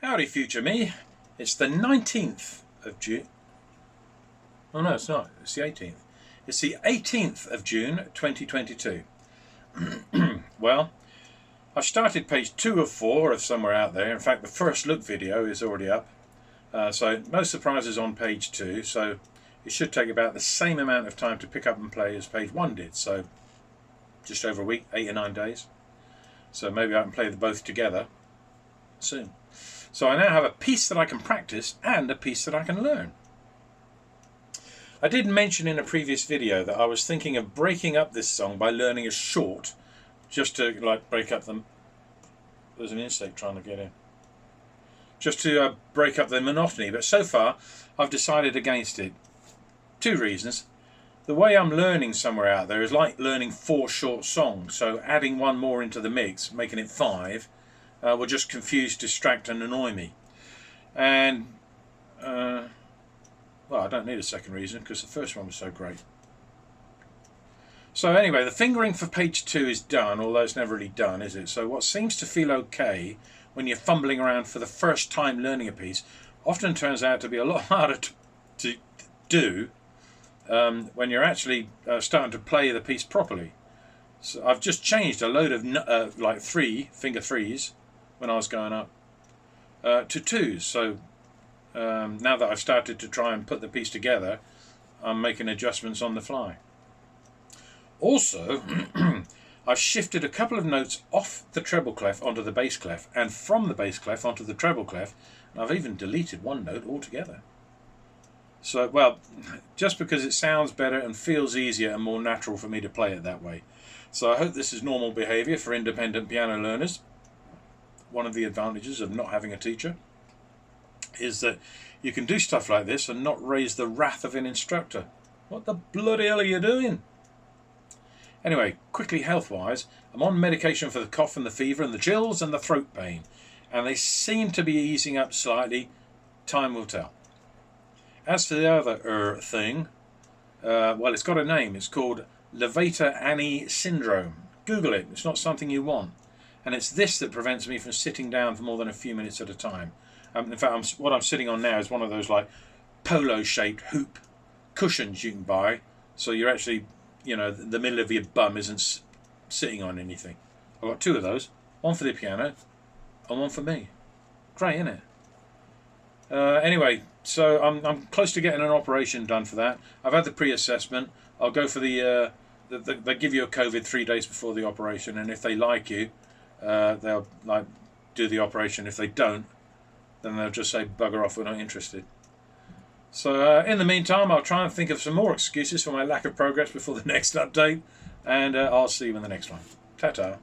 Howdy, future me. It's the 19th of June. Oh no, it's not. It's the 18th. It's the 18th of June 2022. Well, I've started page 2 of 4 of Somewhere Out There. In fact, the first look video is already up. So no surprises on page 2. So it should take about the same amount of time to pick up and play as page 1 did. So just over a week, 8 or 9 days. So maybe I can play them both together soon. So I now have a piece that I can practice and a piece that I can learn. I did mention in a previous video that I was thinking of breaking up this song by learning a short, just to like break up them. There's an insect trying to get in. Just to break up the monotony, but so far I've decided against it. 2 reasons. The way I'm learning Somewhere Out There is like learning 4 short songs, so adding one more into the mix, making it 5, will just confuse, distract and annoy me. And well, I don't need a second reason because the first one was so great. So anyway, the fingering for page 2 is done, although it's never really done, is it? So what seems to feel okay when you're fumbling around for the first time learning a piece often turns out to be a lot harder to do when you're actually starting to play the piece properly. So I've just changed a load of like 3 finger 3s when I was going up to 2s. So now that I've started to try and put the piece together, I'm making adjustments on the fly. Also, I've shifted a couple of notes off the treble clef onto the bass clef and from the bass clef onto the treble clef, and I've even deleted one note altogether. So, well, just because it sounds better and feels easier and more natural for me to play it that way. So I hope this is normal behaviour for independent piano learners. One of the advantages of not having a teacher is that you can do stuff like this and not raise the wrath of an instructor. What the bloody hell are you doing? Anyway, quickly health-wise, I'm on medication for the cough and the fever and the chills and the throat pain, and they seem to be easing up slightly. Time will tell. As for the other thing, well, it's got a name. It's called Levator-Ani syndrome. Google it. It's not something you want. And it's this that prevents me from sitting down for more than a few minutes at a time. In fact, what I'm sitting on now is one of those like polo-shaped hoop cushions you can buy. So you're actually, you know, the middle of your bum isn't sitting on anything. I've got 2 of those. One for the piano and one for me. Great, isn't it? Anyway, so I'm close to getting an operation done for that. I've had the pre-assessment. I'll go for they give you a COVID 3 days before the operation, and if they like you, they'll like do the operation. If they don't, then they'll just say bugger off, we're not interested. So in the meantime, I'll try and think of some more excuses for my lack of progress before the next update, and I'll see you in the next one. Ta-ta.